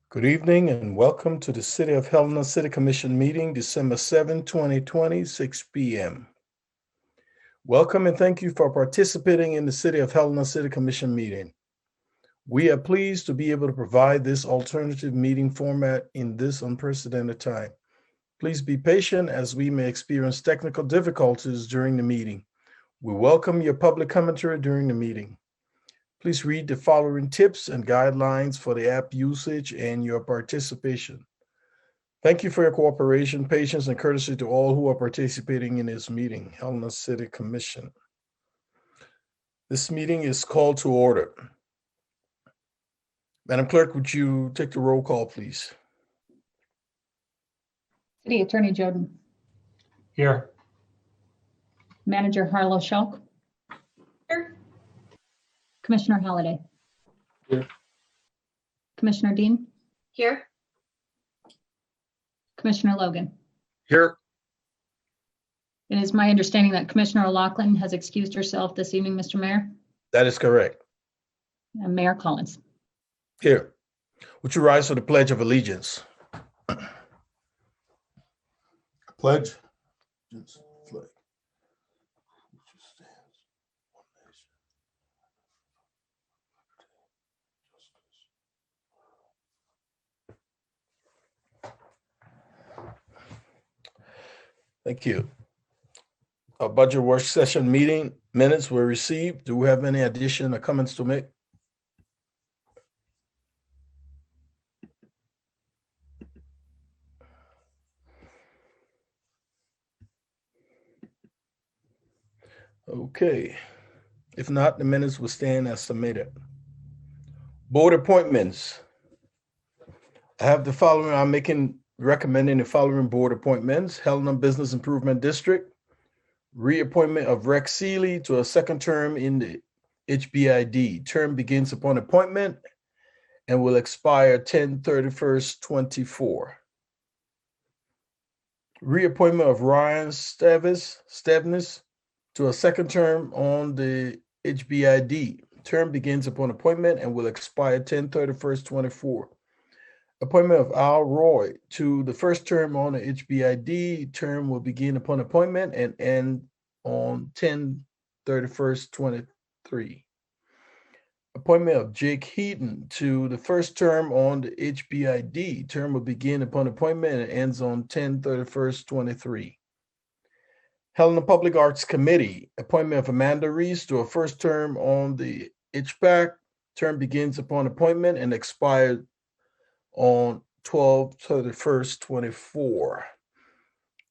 Good evening and welcome to the City of Helena City Commission meeting, December 7, 2020, 6 p.m. Welcome and thank you for participating in the City of Helena City Commission meeting. We are pleased to be able to provide this alternative meeting format in this unprecedented time. Please be patient as we may experience technical difficulties during the meeting. We welcome your public commentary during the meeting. Please read the following tips and guidelines for the app usage and your participation. Thank you for your cooperation, patience, and courtesy to all who are participating in this meeting, Helena City Commission. This meeting is called to order. Madam Clerk, would you take the roll call, please? City Attorney Joden. Here. Manager Harlow Schalk. Here. Commissioner Holliday. Here. Commissioner Dean. Here. Commissioner Logan. Here. It is my understanding that Commissioner O'Loughlin has excused herself this evening, Mr. Mayor. That is correct. And Mayor Collins. Here. Would you rise for the Pledge of Allegiance? Pledge. Flag. Thank you. Our budget work session meeting minutes were received. Do we have any addition or comments to make? Okay. If not, the minutes will stand as submitted. Board appointments. I have the following. Recommending the following board appointments: Helena Business Improvement District, reappointment of Rex Seeley to a second term in the HBID. Term begins upon appointment and will expire 10/31/24. Reappointment of Ryan Stevens to a second term on the HBID. Term begins upon appointment and will expire 10/31/24. Appointment of Al Roy to the first term on the HBID. Term will begin upon appointment and end on 10/31/23. Appointment of Jake Heaton to the first term on the HBID. Term will begin upon appointment and ends on 10/31/23. Helena Public Arts Committee. Appointment of Amanda Reese to a first term on the HPAC. Term begins upon appointment and expired on 12/31/24.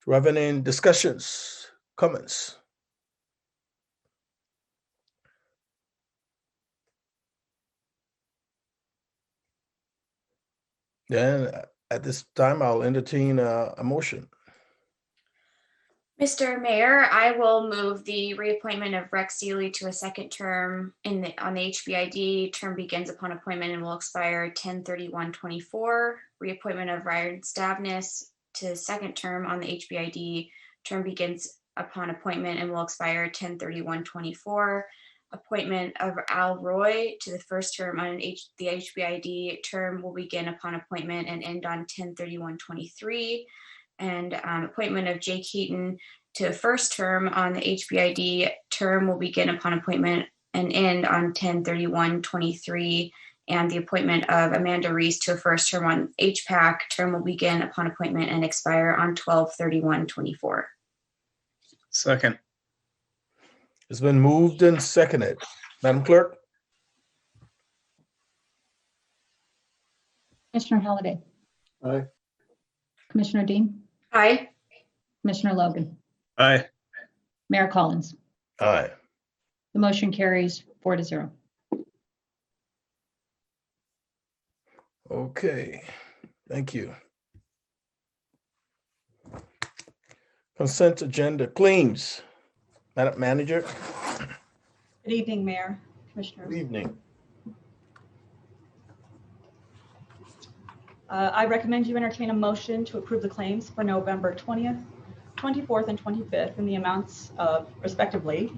Do we have any discussions, comments? Then at this time, I'll entertain a motion. Mr. Mayor, I will move the reappointment of Rex Seeley to a second term on the HBID. Term begins upon appointment and will expire 10/31/24. Reappointment of Ryan Stavnis to second term on the HBID. Term begins upon appointment and will expire 10/31/24. Appointment of Al Roy to the first term on the HBID. Term will begin upon appointment and end on 10/31/23. And appointment of Jake Heaton to a first term on the HBID. Term will begin upon appointment and end on 10/31/23. And the appointment of Amanda Reese to a first term on HPAC. Term will begin upon appointment and expire on 12/31/24. Second. It's been moved and seconded. Madam Clerk? Commissioner Holliday. Aye. Commissioner Dean. Aye. Commissioner Logan. Aye. Mayor Collins. Aye. The motion carries 4-0. Okay, thank you. Consent agenda claims. Madam Manager. Good evening, Mayor, Commissioners. Good evening. I recommend you entertain a motion to approve the claims for November 20th, 24th, and 25th in the amounts of, respectively,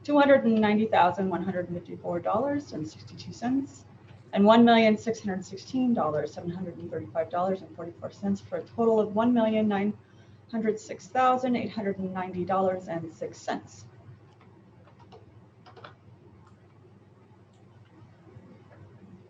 $290,154.62, and $1,616,735.44 for a total of $1,906,890.06.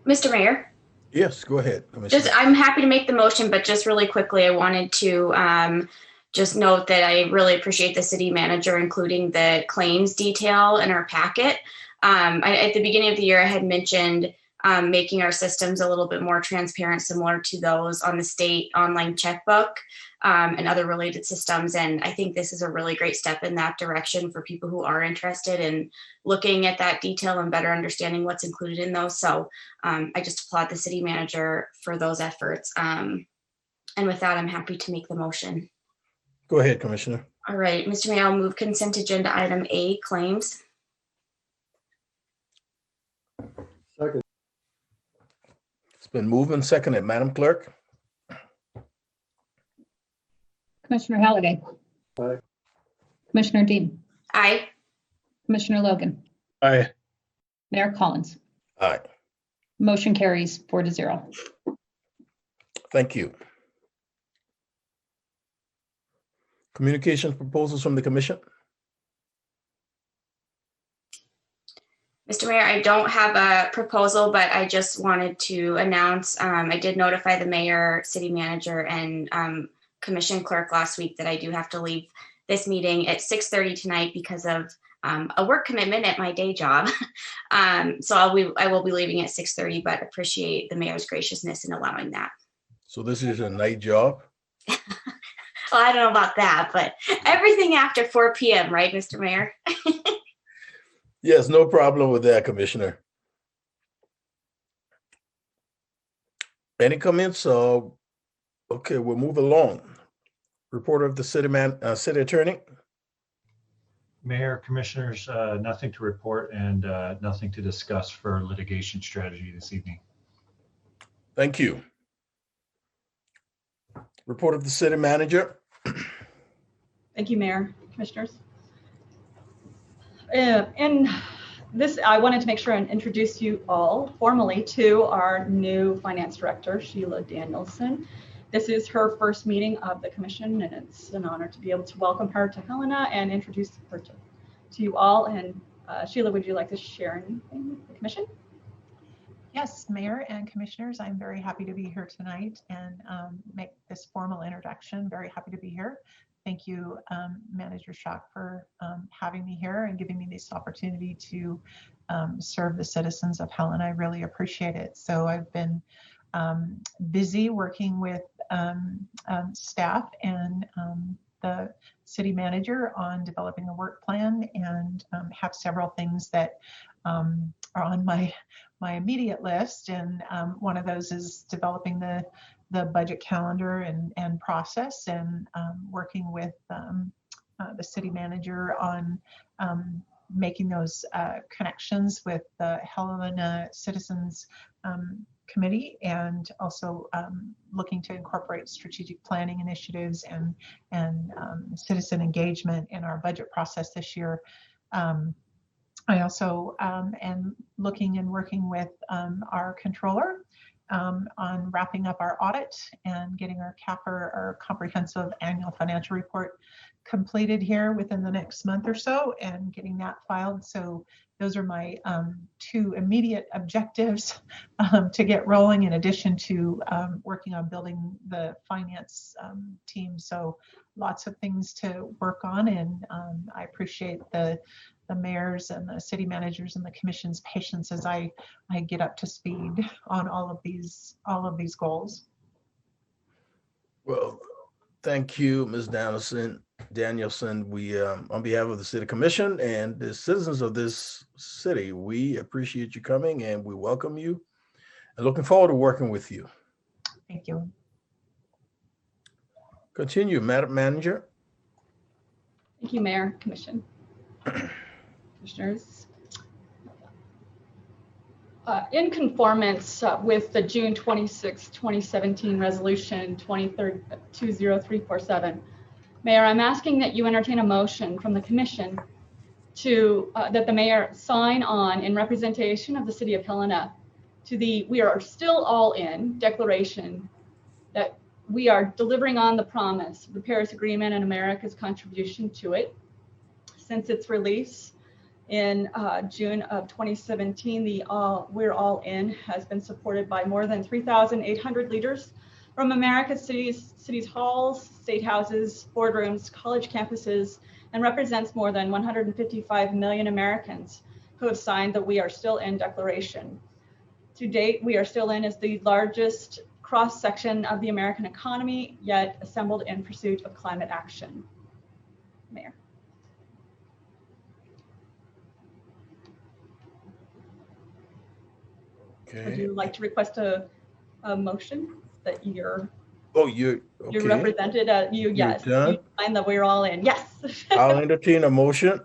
Mr. Mayor, Yes, go ahead, Commissioner. I'm happy to make the motion, but just really quickly, I wanted to just note that I really appreciate the city manager including the claims detail in our packet. At the beginning of the year, I had mentioned making our systems a little bit more transparent, similar to those on the state online checkbook and other related systems. And I think this is a really great step in that direction for people who are interested in looking at that detail and better understanding what's included in those. So I just applaud the city manager for those efforts. And with that, I'm happy to make the motion. Go ahead, Commissioner. All right, Mr. Mayor, I'll move consent agenda item A, claims. Second. It's been moved and seconded. Madam Clerk? Commissioner Halliday. Aye. Commissioner Dean. Aye. Commissioner Logan. Aye. Mayor Collins. Aye. Motion carries 4-0. Thank you. Communications proposals from the commission? Mr. Mayor, I don't have a proposal, but I just wanted to announce, I did notify the mayor, city manager, and commission clerk last week that I do have to leave this meeting at 6:30 tonight because of a work commitment at my day job. So I will be leaving at 6:30, but appreciate the mayor's graciousness in allowing that. So this is a night job? Well, I don't know about that, but everything after 4 p.m., right, Mr. Mayor? Yes, no problem with that, Commissioner. Any comments? Okay, we'll move along. Report of the city attorney. Mayor, Commissioners, nothing to report and nothing to discuss for litigation strategy this evening. Thank you. Report of the city manager. Thank you, Mayor, Commissioners. In this, I wanted to make sure and introduce you all formally to our new finance director, Sheila Danielson. This is her first meeting of the commission, and it's an honor to be able to welcome her to Helena and introduce her to you all. And Sheila, would you like to share anything with the commission? Yes, Mayor and Commissioners, I'm very happy to be here tonight and make this formal introduction. Very happy to be here. Thank you, Manager Schock, for having me here and giving me this opportunity to serve the citizens of Helena. I really appreciate it. So I've been busy working with staff and the city manager on developing a work plan, and have several things that are on my immediate list. And one of those is developing the budget calendar and process, and working with the city manager on making those connections with the Helena Citizens Committee, and also looking to incorporate strategic planning initiatives and citizen engagement in our budget process this year. I also am looking and working with our controller on wrapping up our audit and getting our CAFR, our comprehensive annual financial report, completed here within the next month or so, and getting that filed. So those are my two immediate objectives to get rolling, in addition to working on building the finance team. So lots of things to work on, and I appreciate the mayors and the city managers and the commission's patience as I get up to speed on all of these goals. Well, thank you, Ms. Danielson. We, on behalf of the City Commission and the citizens of this city, we appreciate you coming and we welcome you and looking forward to working with you. Thank you. Continue, Madam Manager. Thank you, Mayor, Commission. Commissioners. In conformance with the June 26, 2017 resolution 20347, Mayor, I'm asking that you entertain a motion from the commission to that the mayor sign on in representation of the city of Helena to the "We are still all in" declaration that we are delivering on the promise of the Paris Agreement and America's contribution to it. Since its release in June of 2017, the We're All In has been supported by more than 3,800 leaders from America's cities halls, state houses, boardrooms, college campuses, and represents more than 155 million Americans who have signed the We Are Still In declaration. To date, We Are Still In is the largest cross-section of the American economy, yet assembled in pursuit of climate action. Mayor. Would Okay. you like to request a motion that you're Oh, you're you're okay. represented? Yes. done? You find that we're all in. Yes. I'll entertain a motion.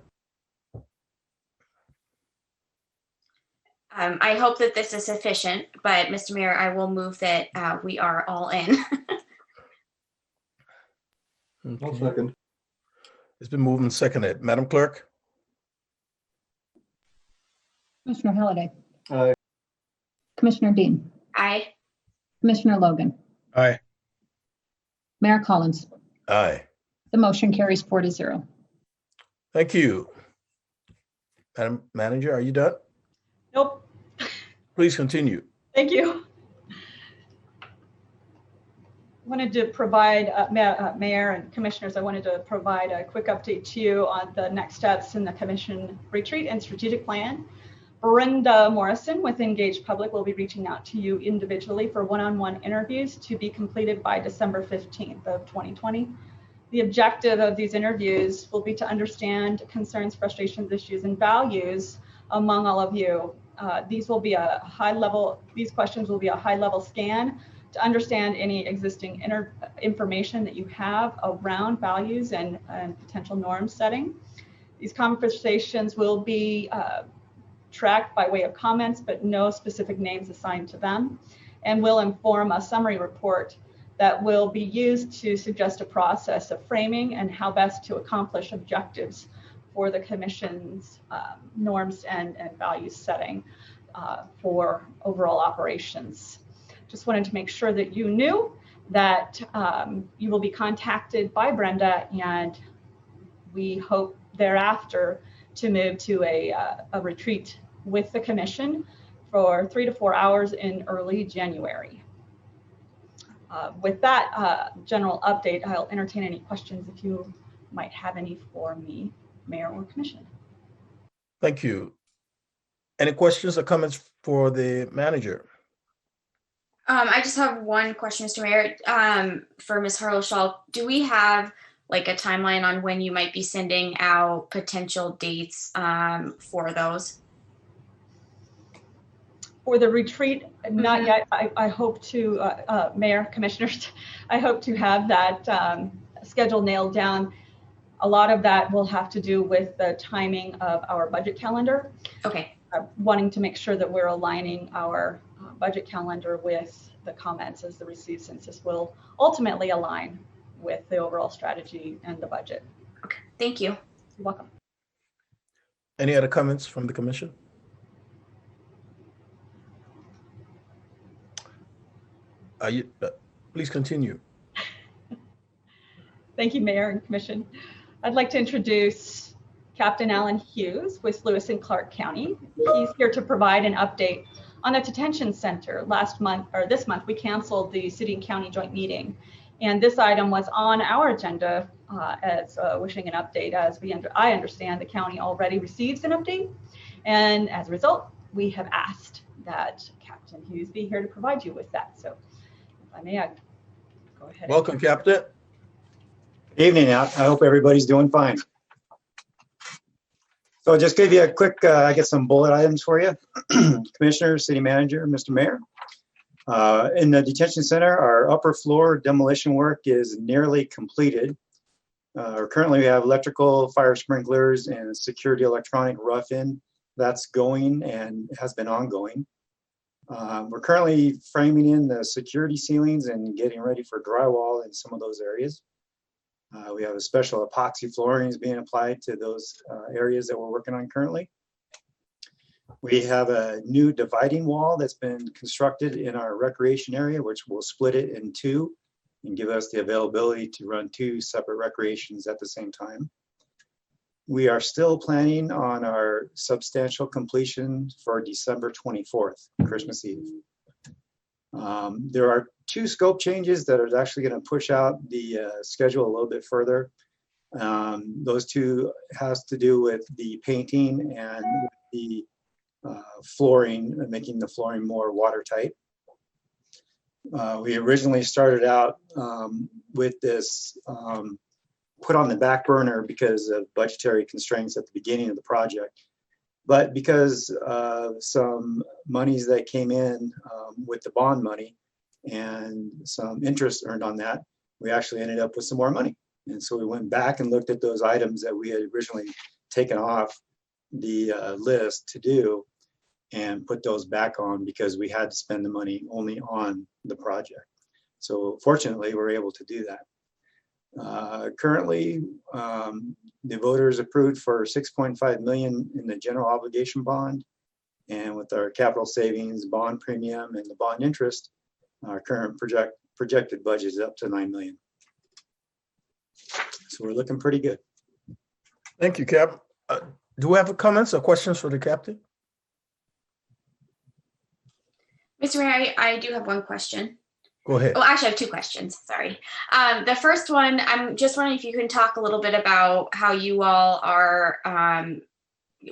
I hope that this is sufficient, but Mr. Mayor, I will move that we are all in. I'll Okay. second. It's been moved and seconded. Madam Clerk? Commissioner Halliday, Aye. Commissioner Dean, Aye. Commissioner Logan, Aye. Mayor Collins. Aye. The motion carries 4-0. Thank you. Madam Manager, are you done? Nope. Please continue. Thank you. Wanted to provide, Mayor and Commissioners, I wanted to provide a quick update to you on the next steps in the Commission retreat and strategic plan. Brenda Morrison with Engaged Public will be reaching out to you individually for one-on-one interviews to be completed by December 15th of 2020. The objective of these interviews will be to understand concerns, frustrations, issues, and values among all of you. These questions will be a high-level scan to understand any existing information that you have around values and potential norm setting. These conversations will be tracked by way of comments, but no specific names assigned to them, and will inform a summary report that will be used to suggest a process of framing and how best to accomplish objectives for the Commission's norms and values setting for overall operations. Just wanted to make sure that you knew that you will be contacted by Brenda, and we hope thereafter to move to a retreat with the Commission for 3 to 4 hours in early January. With that general update, I'll entertain any questions if you might have any for me, Mayor or Commission. Thank you. Any questions or comments for the manager? I just have one question, Mr. Mayor, for Ms. Harlow-Shaw. Do we have like a timeline on when you might be sending out potential dates for those? For the retreat, not yet. I hope to, Mayor, Commissioners, I hope to have that schedule nailed down. A lot of that will have to do with the timing of our budget calendar. Okay. Wanting to make sure that we're aligning our budget calendar with the comments as the received census will ultimately align with the overall strategy and the budget. Okay. Thank you. You're welcome. Any other comments from the Commission? Please continue. Thank you, Mayor and Commission. I'd like to introduce Captain Alan Hughes with Lewis and Clark County. He's here to provide an update on the detention center. This month, we canceled the city and county joint meeting, and this item was on our agenda as wishing an update. As I understand, the county already receives an update, and as a result, we have asked that Captain Hughes be here to provide you with that. So, if I may, I go ahead. Welcome, Captain. Evening out. I hope everybody's doing fine. So I'll just give you a quick, I get some bullet items for you. Commissioner, City Manager, Mr. Mayor. In the detention center, our upper floor demolition work is nearly completed. Currently we have electrical, fire sprinklers, and security electronic rough-in. That's going and has been ongoing. We're currently framing in the security ceilings and getting ready for drywall in some of those areas. We have a special epoxy flooring is being applied to those areas that we're working on currently. We have a new dividing wall that's been constructed in our recreation area, which will split it in two and give us the availability to run two separate recreations at the same time. We are still planning on our substantial completion for December 24th, Christmas Eve. There are two scope changes that are actually going to push out the schedule a little bit further. Those two has to do with the painting and the flooring, making the flooring more watertight. We originally started out with this put on the back burner because of budgetary constraints at the beginning of the project. But because of some monies that came in with the bond money and some interest earned on that, we actually ended up with some more money. And so we went back and looked at those items that we had originally taken off the list to do and put those back on because we had to spend the money only on the project. So fortunately, we're able to do that. Currently, the voters approved for $6.5 million in the general obligation bond. And with our capital savings, bond premium, and the bond interest, our current projected budget is up to $9 million. So we're looking pretty good. Thank you, Cap. Do we have comments or questions for the captain? Mr. Mayor, I do have one question. Go ahead. Oh, actually, I have two questions. Sorry. The first one, I'm just wondering if you can talk a little bit about how you all are,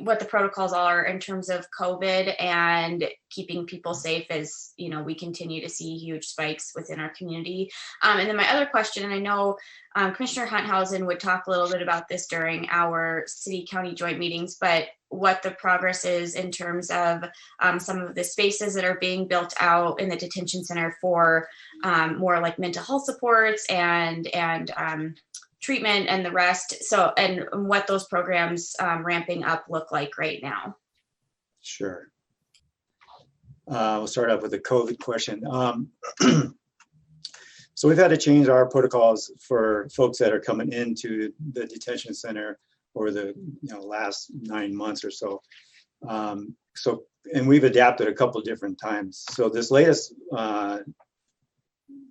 what the protocols are in terms of COVID and keeping people safe as, you know, we continue to see huge spikes within our community. And then my other question, and I know Commissioner Hunthausen would talk a little bit about this during our city-county joint meetings, but what the progress is in terms of some of the spaces that are being built out in the detention center for more like mental health supports and treatment and the rest. So, and what those programs ramping up look like right now. Sure. We'll start off with the COVID question. So we've had to change our protocols for folks that are coming into the detention center over the last 9 months or so. And we've adapted a couple of different times. So this latest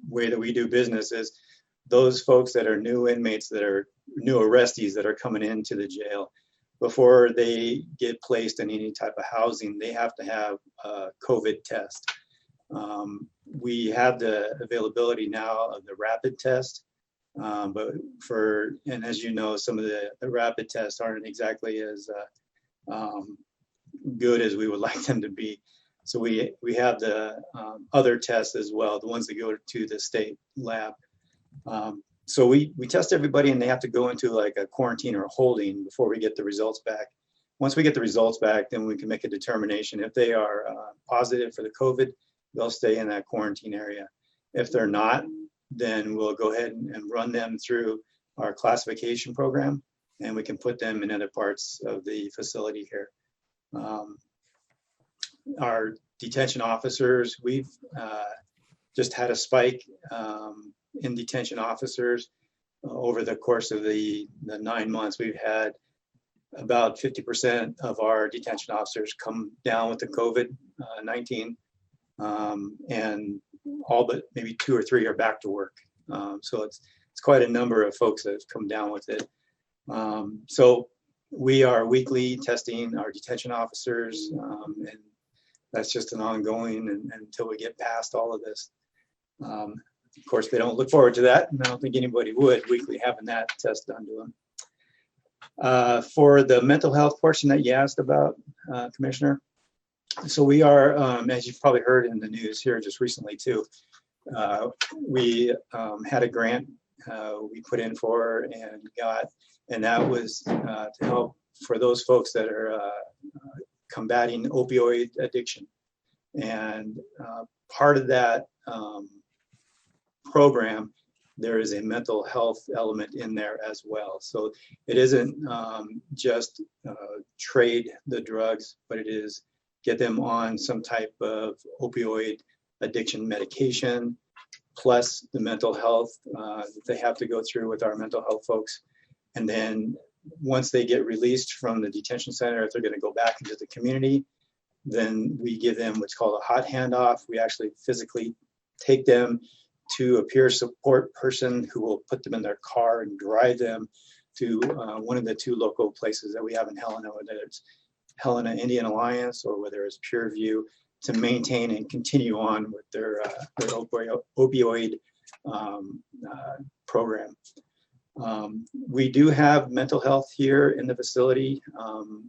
way that we do business is those folks that are new inmates, that are new arrestees that are coming into the jail, before they get placed in any type of housing, they have to have a COVID test. We have the availability now of the rapid test, but and as you know, some of the rapid tests aren't exactly as good as we would like them to be. So we have the other tests as well, the ones that go to the state lab. So we test everybody and they have to go into like a quarantine or a holding before we get the results back. Once we get the results back, then we can make a determination. If they are positive for the COVID, they'll stay in that quarantine area. If they're not, then we'll go ahead and run them through our classification program and we can put them in other parts of the facility here. Our detention officers, we've just had a spike in detention officers over the course of the 9 months. We've had about 50% of our detention officers come down with the COVID-19, and all but maybe 2 or 3 are back to work. So it's quite a number of folks that have come down with it. So we are weekly testing our detention officers, and that's just an ongoing until we get past all of this. Of course, they don't look forward to that, and I don't think anybody would, weekly having that test done to them. For the mental health portion that you asked about, Commissioner, so we are, as you've probably heard in the news here just recently too, we had a grant we put in for and got, and that was to help for those folks that are combating opioid addiction. And part of that program, there is a mental health element in there as well. So it isn't just trade the drugs, but it is get them on some type of opioid addiction medication, plus the mental health that they have to go through with our mental health folks. And then once they get released from the detention center, if they're going to go back into the community, then we give them what's called a hot handoff. We actually physically take them to a peer support person who will put them in their car and drive them to one of the 2 local places that we have in Helena, whether it's Helena Indian Alliance or whether it's Pure View, to maintain and continue on with their opioid program. We do have mental health here in the facility.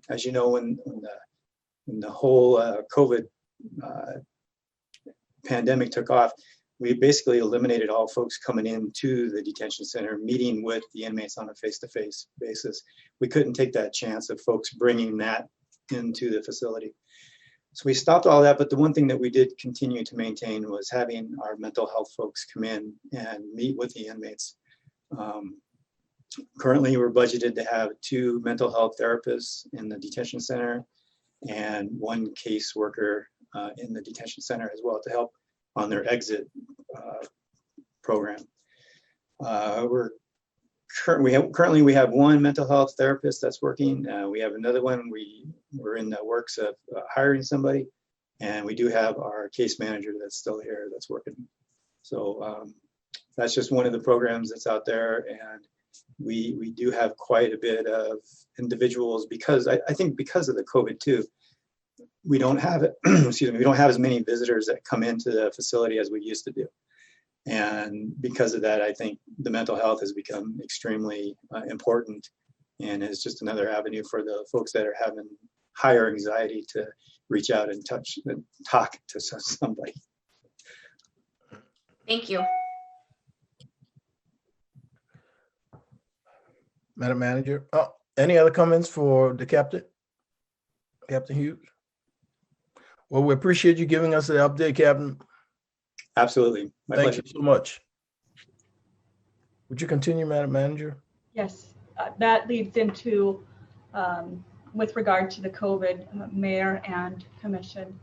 As you know, when the whole COVID pandemic took off, we basically eliminated all folks coming into the detention center, meeting with the inmates on a face-to-face basis. We couldn't take that chance of folks bringing that into the facility. So we stopped all that, but the one thing that we did continue to maintain was having our mental health folks come in and meet with the inmates. Currently, we're budgeted to have 2 mental health therapists in the detention center and 1 caseworker in the detention center as well to help on their exit program. Currently we have 1 mental health therapist that's working. We have another one. We're in the works of hiring somebody, and we do have our case manager that's still here that's working. So that's just one of the programs that's out there, and we do have quite a bit of individuals because I think because of the COVID too, we don't have excuse me, we don't have as many visitors that come into the facility as we used to do. And because of that, I think the mental health has become extremely important and is just another avenue for the folks that are having higher anxiety to reach out and touch and talk to somebody. Thank you. Madam Manager, any other comments for the captain? Captain Hughes? Well, we appreciate you giving us the update, Captain. Absolutely. My Thank pleasure. you so much. Would you continue, Madam Manager? Yes, that leads into, with regard to the COVID, Mayor and Commission,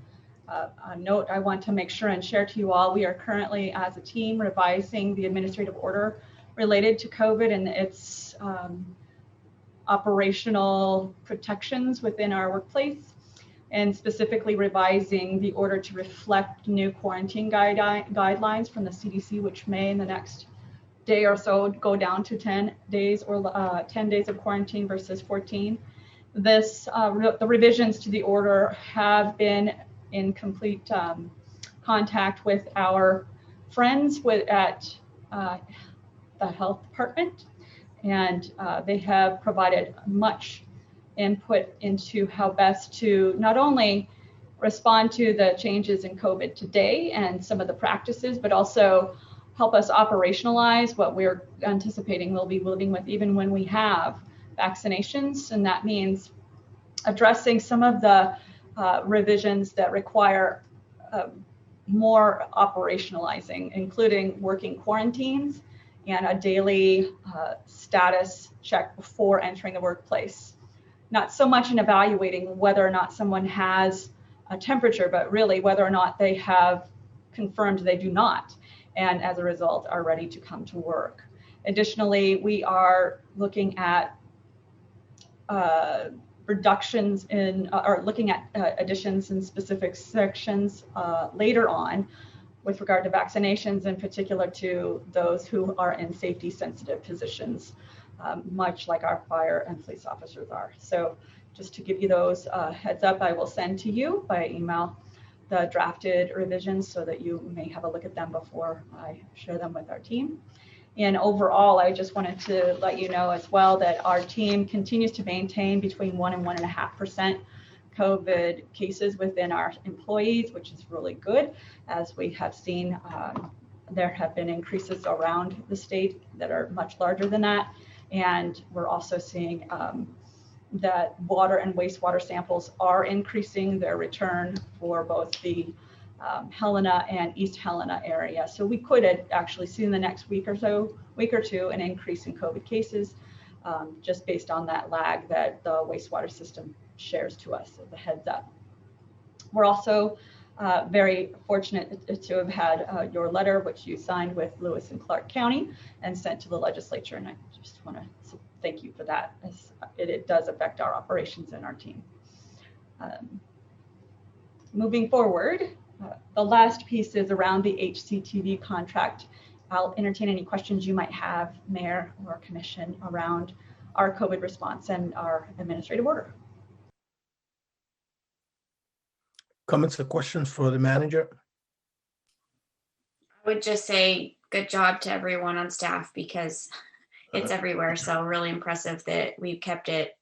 a note I want to make sure and share to you all. We are currently, as a team, revising the administrative order related to COVID and its operational protections within our workplace, and specifically revising the order to reflect new quarantine guidelines from the CDC, which may in the next day or so go down to 10 days or 10 days of quarantine versus 14. The revisions to the order have been in complete contact with our friends at the health department, and they have provided much input into how best to not only respond to the changes in COVID today and some of the practices, but also help us operationalize what we're anticipating we'll be living with even when we have vaccinations. And that means addressing some of the revisions that require more operationalizing, including working quarantines and a daily status check before entering the workplace. Not so much in evaluating whether or not someone has a temperature, but really whether or not they have confirmed they do not, and as a result are ready to come to work. Additionally, we are looking at reductions in, or looking at additions in specific sections later on with regard to vaccinations, in particular to those who are in safety sensitive positions, much like our fire and police officers are. So just to give you those heads up, I will send to you by email the drafted revisions so that you may have a look at them before I share them with our team. And overall, I just wanted to let you know as well that our team continues to maintain between 1% and 1.5% COVID cases within our employees, which is really good. As we have seen, there have been increases around the state that are much larger than that. And we're also seeing that water and wastewater samples are increasing their return for both the Helena and East Helena area. So we could actually see in the next week or two an increase in COVID cases, just based on that lag that the wastewater system shares to us as a heads up. We're also very fortunate to have had your letter, which you signed with Lewis and Clark County and sent to the legislature. And I just want to thank you for that, as it does affect our operations and our team. moving forward, the last piece is around the Hctv contract. I'll entertain any questions you might have, Mayor or Commission, around our COVID response and our administrative order. Comments or questions for the manager? I would just say good job to everyone on staff because it's everywhere. So really impressive that we've kept it,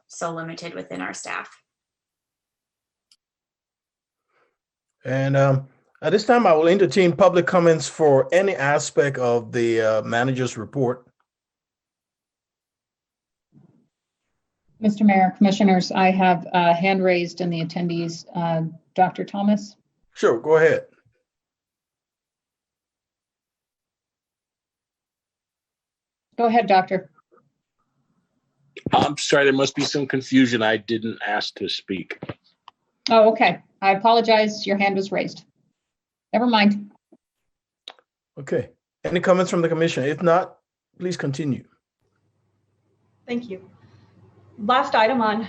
so limited within our staff. And at this time, I will entertain public comments for any aspect of the manager's report. Mr. Mayor, Commissioners, I have a hand raised in the attendees. Dr. Thomas? Sure, go ahead. Go ahead, Doctor. I'm sorry, there must be some confusion. I didn't ask to speak. Oh, okay. I apologize. Your hand was raised. Never mind. Okay. Any comments from the commission? If not, please continue. Thank you. Last item on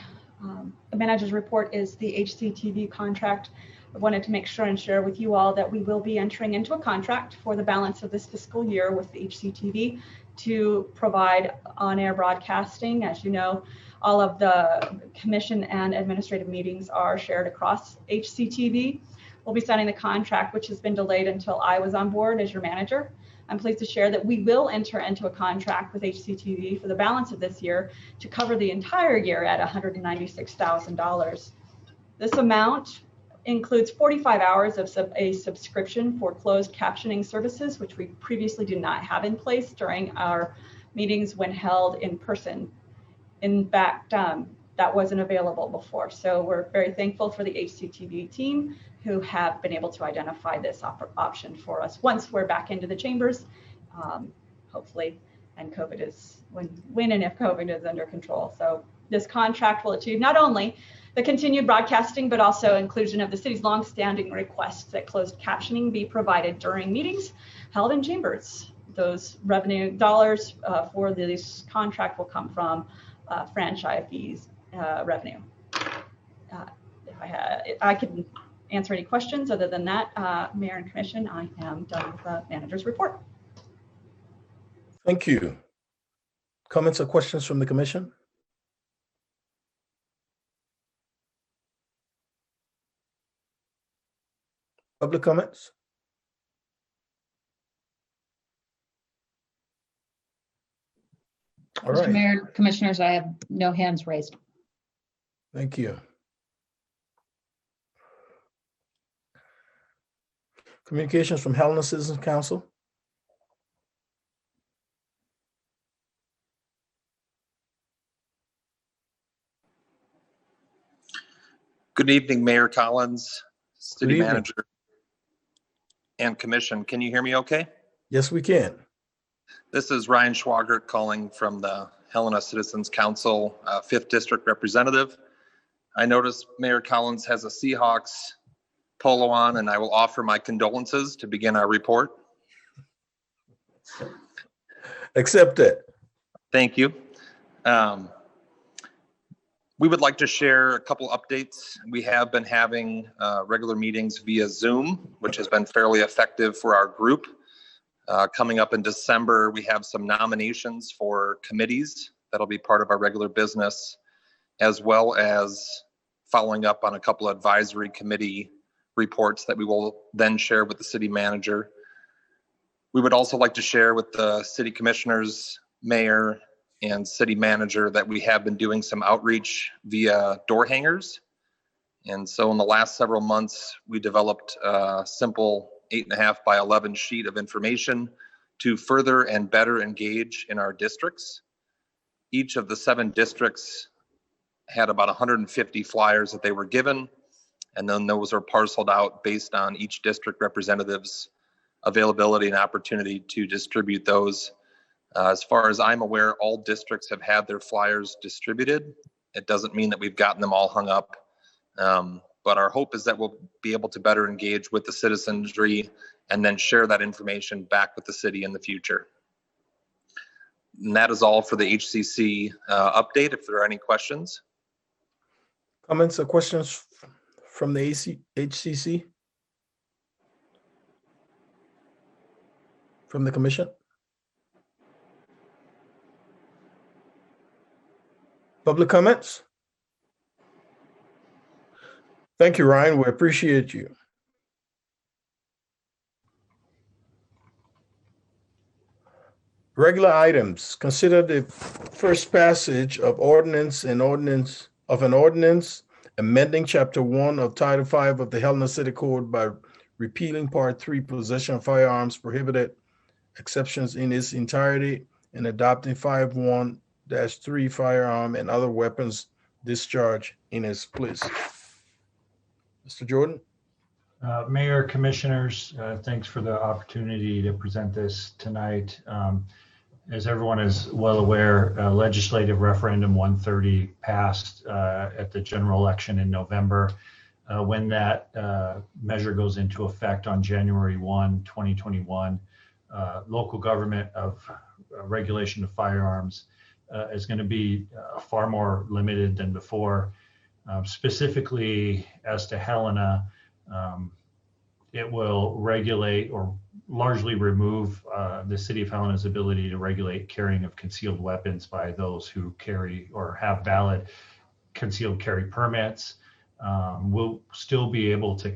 the manager's report is the Hctv contract. I wanted to make sure and share with you all that we will be entering into a contract for the balance of this fiscal year with the Hctv to provide on-air broadcasting. As you know, all of the commission and administrative meetings are shared across Hctv. We'll be signing the contract, which has been delayed until I was on board as your manager. I'm pleased to share that we will enter into a contract with Hctv for the balance of this year to cover the entire year at $196,000. This amount includes 45 hours of a subscription for closed captioning services, which we previously did not have in place during our meetings when held in person. In fact, that wasn't available before. So we're very thankful for the Hctv team who have been able to identify this option for us once we're back into the chambers, hopefully, and COVID is when and if COVID is under control. So this contract will achieve not only the continued broadcasting, but also inclusion of the city's longstanding requests that closed captioning be provided during meetings held in chambers. Those revenue dollars for this contract will come from franchise fees revenue. If I can answer any questions. Other than that, Mayor and Commission, I am done with the manager's report. Thank you. Comments or questions from the commission? Public comments? All Mr. right. Mayor, Commissioners, I have no hands raised. Thank you. Communications from Helena Citizens Council. Good evening, Mayor Collins, City Good evening. Manager, and Commission. Can you hear me okay? Yes, we can. This is Ryan Schwagert calling from the Helena Citizens Council, 5th District Representative. I noticed Mayor Collins has a Seahawks polo on, and I will offer my condolences to begin our report. Accept it. Thank you. We would like to share a couple updates. We have been having regular meetings via Zoom, which has been fairly effective for our group. Coming up in December, we have some nominations for committees that'll be part of our regular business, as well as following up on a couple of advisory committee reports that we will then share with the city manager. We would also like to share with the city commissioners, mayor, and city manager that we have been doing some outreach via door hangers. And so in the last several months, we developed a simple 8.5 by 11 sheet of information to further and better engage in our districts. Each of the 7 districts had about 150 flyers that they were given, and then those are parceled out based on each district representative's availability and opportunity to distribute those. As far as I'm aware, all districts have had their flyers distributed. It doesn't mean that we've gotten them all hung up, but our hope is that we'll be able to better engage with the citizenry and then share that information back with the city in the future. And that is all for the HCC update. If there are any questions. Comments or questions from the HCC? From the commission? Public comments? Thank you, Ryan. We appreciate you. Regular items. Consider the first passage of an ordinance amending Chapter 1 of Title 5 of the Helena City Code by repealing Part 3, possession of firearms prohibited, exceptions in its entirety, and adopting 5.1-3 firearm and other weapons discharge in its place. Mr. Jordan? Mayor, Commissioners, thanks for the opportunity to present this tonight. As everyone is well aware, legislative referendum 130 passed at the general election in November. When that measure goes into effect on January 1, 2021, local government of regulation of firearms is going to be far more limited than before. Specifically as to Helena, it will regulate or largely remove the city of Helena's ability to regulate carrying of concealed weapons by those who carry or have valid concealed carry permits. We'll still be able to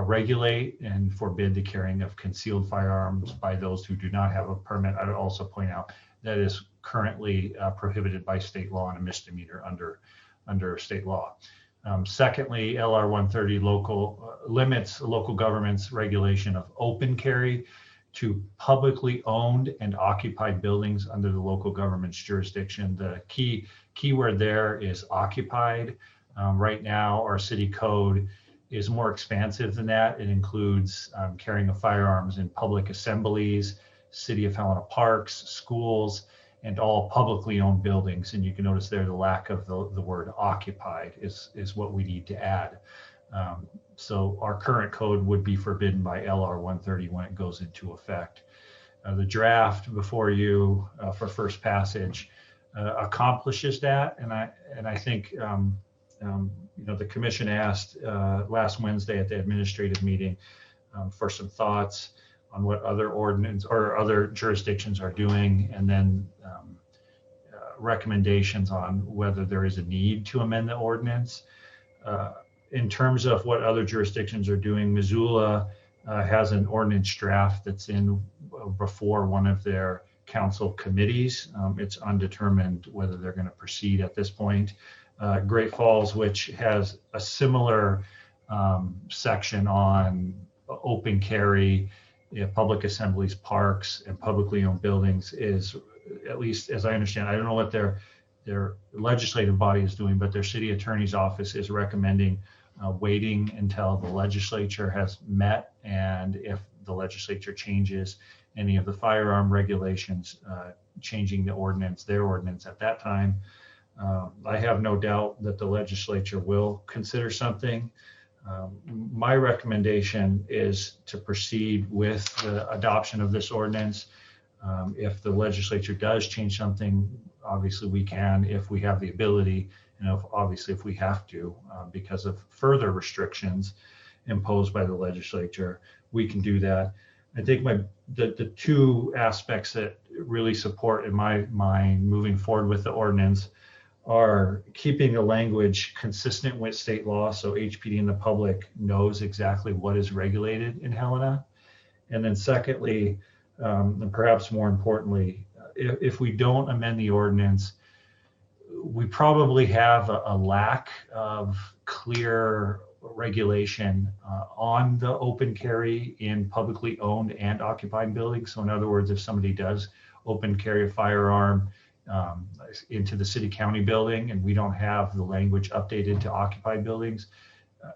regulate and forbid the carrying of concealed firearms by those who do not have a permit. I would also point out that is currently prohibited by state law and a misdemeanor under state law. Secondly, LR 130 limits local government's regulation of open carry to publicly owned and occupied buildings under the local government's jurisdiction. The key word there is occupied. Right now, our city code is more expansive than that. It includes carrying of firearms in public assemblies, City of Helena parks, schools, and all publicly owned buildings. And you can notice there the lack of the word occupied is what we need to add. So our current code would be forbidden by LR 130 when it goes into effect. The draft before you for first passage accomplishes that. And I think the commission asked last Wednesday at the administrative meeting for some thoughts on what other ordinance or other jurisdictions are doing, and then recommendations on whether there is a need to amend the ordinance. In terms of what other jurisdictions are doing, Missoula has an ordinance draft that's in before one of their council committees. It's undetermined whether they're going to proceed at this point. Great Falls, which has a similar section on open carry, public assemblies, parks, and publicly owned buildings, is, at least as I understand, I don't know what their legislative body is doing, but their city attorney's office is recommending waiting until the legislature has met, and if the legislature changes any of the firearm regulations, changing their ordinance at that time. I have no doubt that the legislature will consider something. My recommendation is to proceed with the adoption of this ordinance. If the legislature does change something, obviously we can, if we have the ability, and obviously if we have to, because of further restrictions imposed by the legislature, we can do that. I think the two aspects that really support in my mind moving forward with the ordinance are keeping the language consistent with state law, so HPD and the public knows exactly what is regulated in Helena. And then secondly, and perhaps more importantly, if we don't amend the ordinance, we probably have a lack of clear regulation on the open carry in publicly owned and occupied buildings. So in other words, if somebody does open carry a firearm into the city county building and we don't have the language updated to occupied buildings,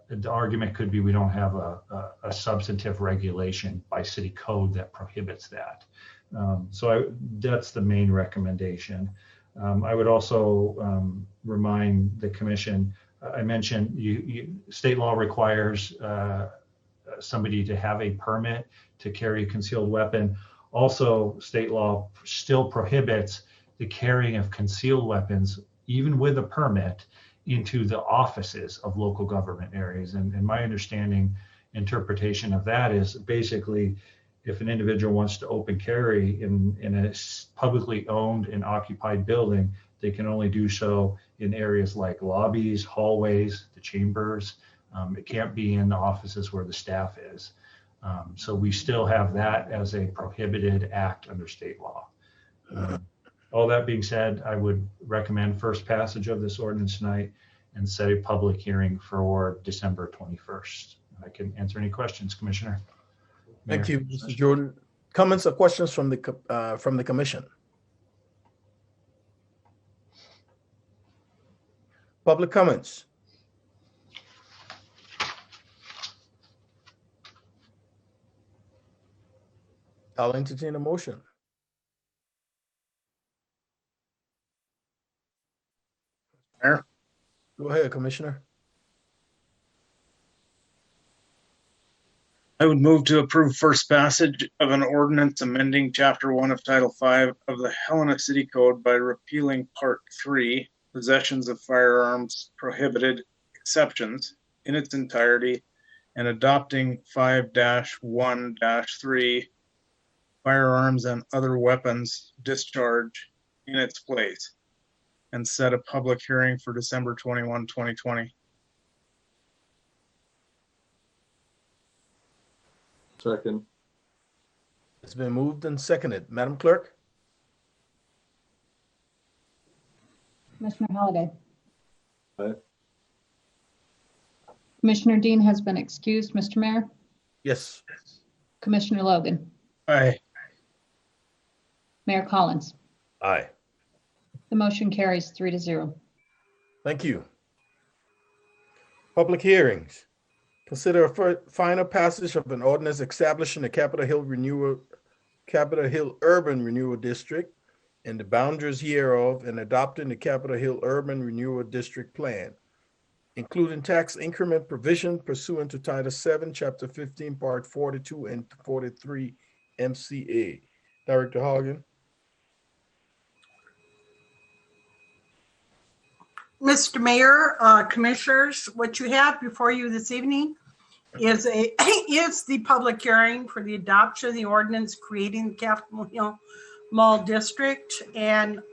the argument could be we don't have a substantive regulation by city code that prohibits that. That's the main recommendation. I would also remind the commission, I mentioned state law requires somebody to have a permit to carry a concealed weapon. Also, state law still prohibits the carrying of concealed weapons, even with a permit, into the offices of local government areas. And my interpretation of that is basically if an individual wants to open carry in a publicly owned and occupied building, they can only do so in areas like lobbies, hallways, the chambers. It can't be in the offices where the staff is. So we still have that as a prohibited act under state law. All that being said, I would recommend first passage of this ordinance tonight and set a public hearing for December 21st. I can answer any questions, Commissioner. Thank you, Mr. Jordan. Comments or questions from the commission? Public comments? I'll entertain a motion. Mayor? Go ahead, Commissioner. I would move to approve first passage of an ordinance amending Chapter 1 of Title 5 of the Helena City Code by repealing Part 3, Possessions of Firearms Prohibited Exceptions, in its entirety, and adopting 5-1-3, Firearms and Other Weapons Discharge, in its place, and set a public hearing for December 21, 2020. Second. It's been moved and seconded. Madam Clerk? Commissioner Holliday. Aye. Commissioner Dean has been excused. Mr. Mayor. Yes. Commissioner Logan. Aye. Mayor Collins. Aye. The motion carries 3-0. Thank you. Public hearings. Consider a final passage of an ordinance establishing the Capitol Hill Urban Renewal District and the boundaries hereof, and adopting the Capitol Hill Urban Renewal District Plan, including tax increment provision pursuant to Title 7, Chapter 15, Part 42 and 43 MCA. Director Hagen. Mr. Mayor, Commissioners, what you have before you this evening is the public hearing for the adoption of the ordinance creating the Capitol Hill Mall District, and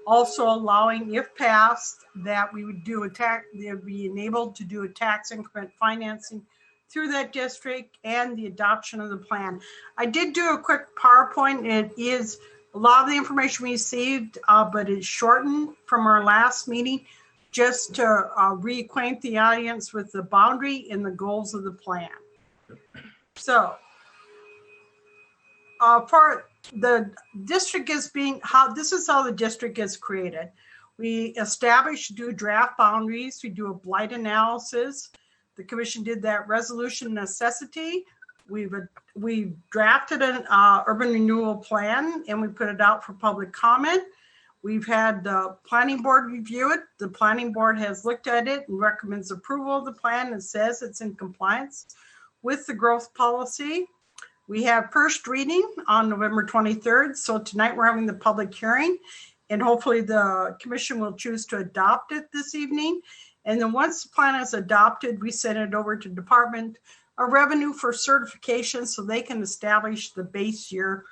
also allowing, if passed, that we would do they'd be enabled to do a tax increment financing through that district, and the adoption of the plan. I did do a quick PowerPoint. It is a lot of the information we received, but it's shortened from our last meeting, just to reacquaint the audience with the boundary and the goals of the plan. So for the district this is how the district is created. We do draft boundaries, we do a blight analysis. The commission did that resolution necessity. We've drafted an urban renewal plan, and we put it out for public comment. We've had the planning board review it. The planning board has looked at it and recommends approval of the plan and says it's in compliance with the growth policy. We have first reading on November 23rd. So tonight we're having the public hearing, and hopefully the commission will choose to adopt it this evening. And then once the plan is adopted, we send it over to Department of Revenue for certification so they can establish the base year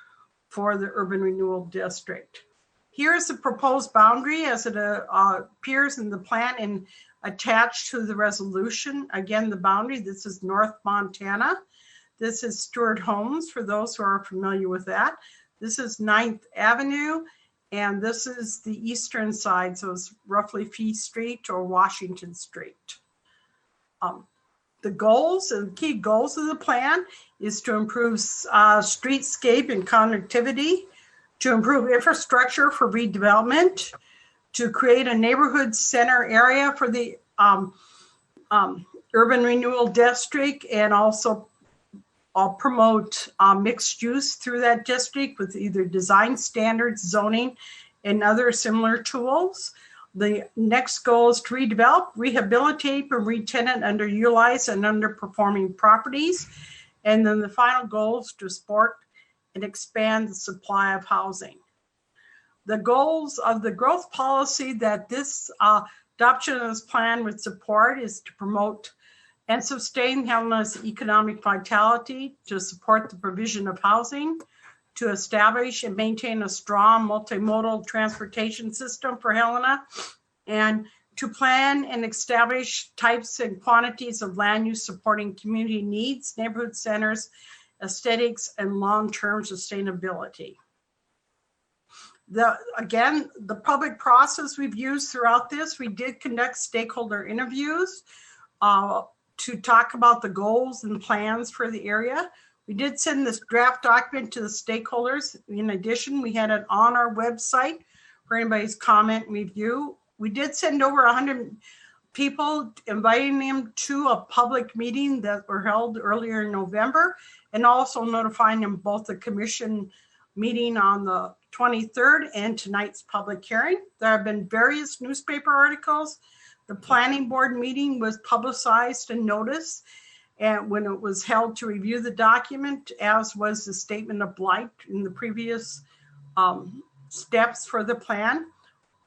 for the urban renewal district. Here's the proposed boundary as it appears in the plan and attached to the resolution. Again, the boundary, this is North Montana. This is Stewart Homes, for those who are familiar with that. This is 9th Avenue, and this is the eastern side, so it's roughly Fee Street or Washington Street. The goals and key goals of the plan is to improve streetscape and connectivity, to improve infrastructure for redevelopment, to create a neighborhood center area for the urban renewal district, and also promote mixed use through that district with either design standards, zoning, and other similar tools. The next goal is to redevelop, rehabilitate, and re-tenant underutilized and underperforming properties. And then the final goal is to support and expand the supply of housing. The goals of the growth policy that this Adoption of this plan with support is to promote and sustain Helena's economic vitality, to support the provision of housing, to establish and maintain a strong multimodal transportation system for Helena, and to plan and establish types and quantities of land use supporting community needs, neighborhood centers, aesthetics, and long-term sustainability. Again, the public process we've used throughout this, we did conduct stakeholder interviews to talk about the goals and plans for the area. We did send this draft document to the stakeholders. In addition, we had it on our website for anybody's comment and review. We did send over 100 people, inviting them to a public meeting that were held earlier in November, and also notifying them both the commission meeting on the 23rd and tonight's public hearing. There have been various newspaper articles. The planning board meeting was publicized and noticed, and when it was held to review the document, as was the statement of blight in the previous steps for the plan.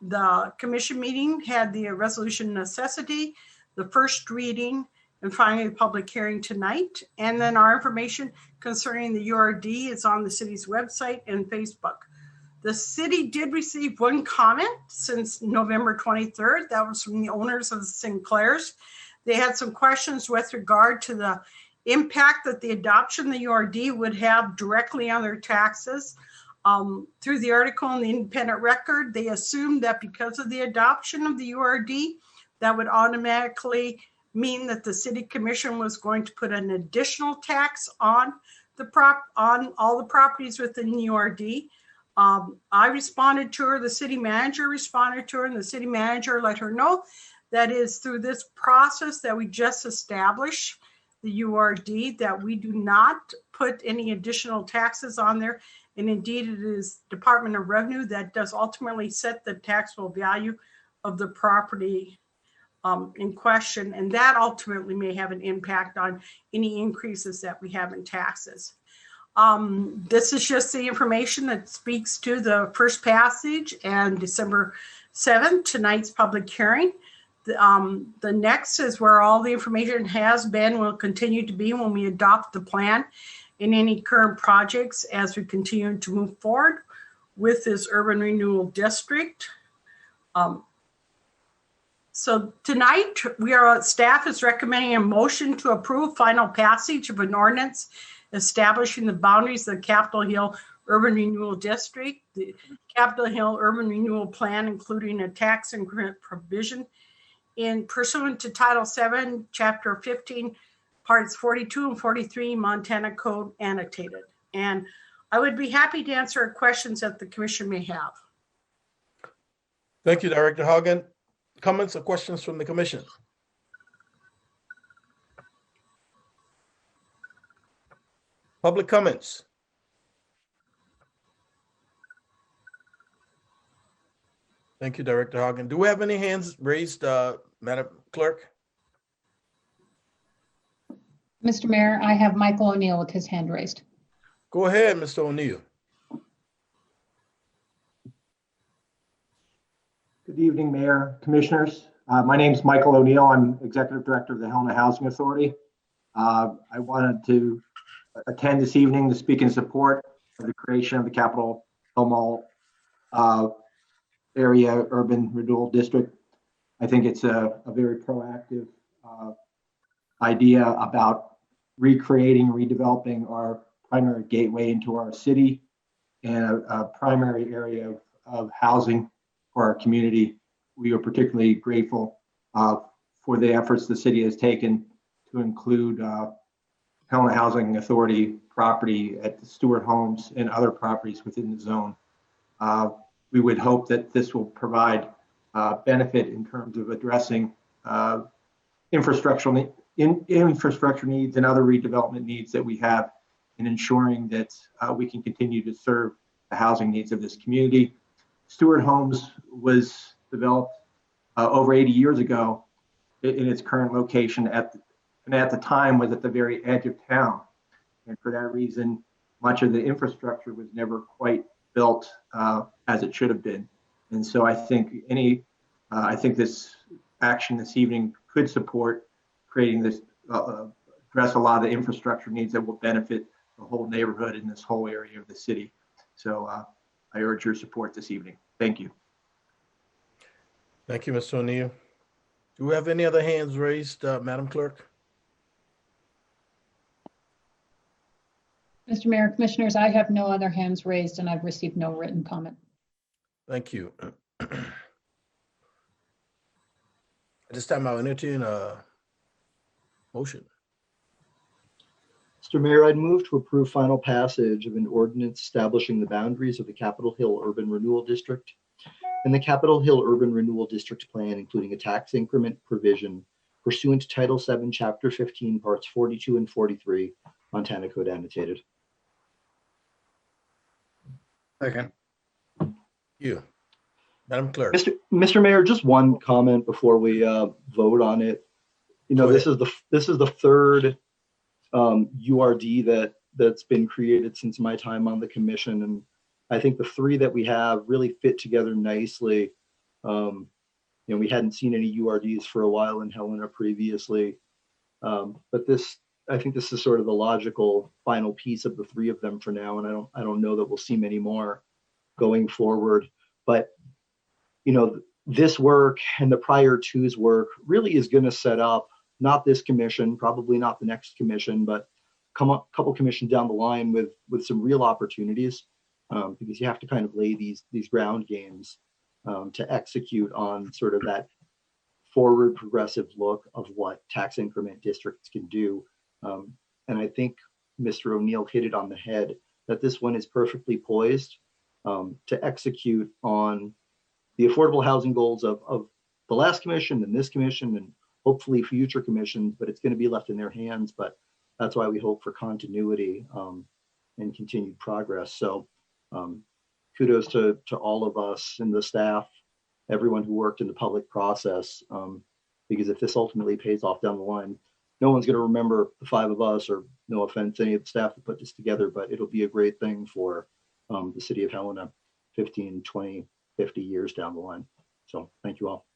The commission meeting had the resolution necessity, the first reading, and finally the public hearing tonight. And then our information concerning the URD is on the city's website and Facebook. The city did receive one comment since November 23rd. That was from the owners of the Sinclairs. They had some questions with regard to the impact that the adoption of the URD would have directly on their taxes. Through the article in the Independent Record, they assumed that because of the adoption of the URD, that would automatically mean that the city commission was going to put an additional tax on on all the properties within the URD. I responded to her, the city manager responded to her, and the city manager let her know that is through this process that we just established, the URD, that we do not put any additional taxes on there. And indeed, it is Department of Revenue that does ultimately set the taxable value of the property in question. And that ultimately may have an impact on any increases that we have in taxes. This is just the information that speaks to the first passage and December 7th, tonight's public hearing. The next is where all the information has been, will continue to be when we adopt the plan in any current projects as we continue to move forward with this urban renewal district. So tonight, staff is recommending a motion to approve final passage of an ordinance establishing the boundaries of the Capitol Hill Urban Renewal District. The Capitol Hill Urban Renewal Plan, including a tax increment provision in pursuant to Title 7, Chapter 15, Parts 42 and 43, Montana Code annotated. And I would be happy to answer questions that the commission may have. Thank you, Director Hagen. Comments or questions from the commission? Public comments. Thank you, Director Hagen. Do we have any hands raised, Madam Clerk? Mr. Mayor, I have Michael O'Neill with his hand raised. Go ahead, Mr. O'Neill. Good evening, Mayor, Commissioners. My name is Michael O'Neill. I'm Executive Director of the Helena Housing Authority. I wanted to attend this evening to speak in support of the creation of the Capitol Hill Mall area urban renewal district. I think it's a very proactive idea about recreating, redeveloping our primary gateway into our city and a primary area of housing for our community. We are particularly grateful for the efforts the city has taken to include Helena Housing Authority property at the Stewart Homes and other properties within the zone. We would hope that this will provide benefit in terms of addressing infrastructure needs and other redevelopment needs that we have, and ensuring that we can continue to serve the housing needs of this community. Stewart Homes was developed over 80 years ago in its current location and at the time was at the very edge of town. And for that reason, much of the infrastructure was never quite built as it should have been. And so I think any I think this action this evening could support creating this, address a lot of the infrastructure needs that will benefit the whole neighborhood in this whole area of the city. So I urge your support this evening. Thank you. Thank you, Mr. O'Neill. Do we have any other hands raised, Madam Clerk? Mr. Mayor, Commissioners, I have no other hands raised and I've received no written comment. Thank you. At this time, I'll entertain a motion. Mr. Mayor, I'd move to approve final passage of an ordinance establishing the boundaries of the Capitol Hill Urban Renewal District and the Capitol Hill Urban Renewal District Plan, including a tax increment provision pursuant to Title VII, Chapter 15, Parts 42 and 43, Montana Code Annotated. Second. You, Madam Clerk. Mr. Mayor, just one comment before we vote on it. You know, Go this is the third URD that's been created since my time on the commission, and I think the three that we have really fit together nicely. You know, we hadn't seen any URDs for a while in Helena previously, but I think this is sort of the logical final piece of the three of them for now, and I don't know that we'll see many more going forward. But you know, this work and the prior two's work really is going to set up not this commission, probably not the next commission, but a couple commissions down the line with some real opportunities, because you have to kind of lay these ground games to execute on sort of that forward progressive look of what tax increment districts can do. And I think Mr. O'Neill hit it on the head that this one is perfectly poised to execute on the affordable housing goals of the last commission and this commission and hopefully future commissions, but it's going to be left in their hands. But that's why we hope for continuity and continued progress. So kudos to all of us and the staff, everyone who worked in the public process, because if this ultimately pays off down the line, no one's going to remember the five of us, or no offense to any of the staff that put this together, but it'll be a great thing for the city of Helena 15, 20, 50 years down the line. So thank you all.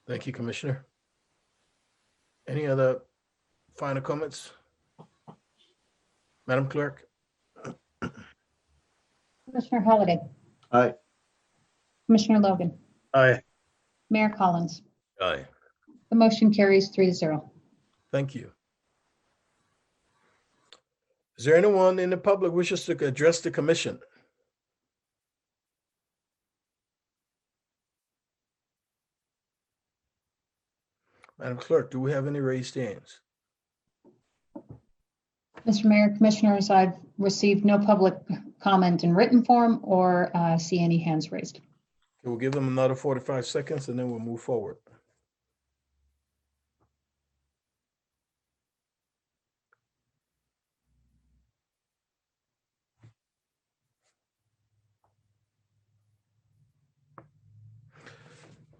Thank you, Commissioner. Any other final comments? Madam Clerk? Commissioner Holliday, Aye. Commissioner Logan, Aye. Mayor Collins. Aye. The motion carries 3-0. Thank you. Is there anyone in the public wishes to address the commission? Madam Clerk, do we have any raised hands? Mr. Mayor, Commissioners, I've received no public comment in written form or see any hands raised. We'll give them another 45 seconds and then we'll move forward.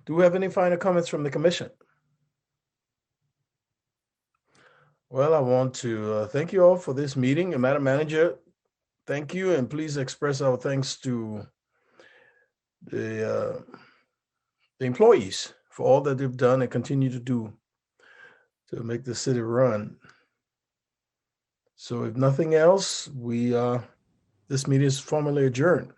Do we have any final comments from the commission? Well, I want to thank you all for this meeting. And Madam Manager, thank you, and please express our thanks to the employees for all that they've done and continue to do to make the city run. So if nothing else, this meeting is formally adjourned.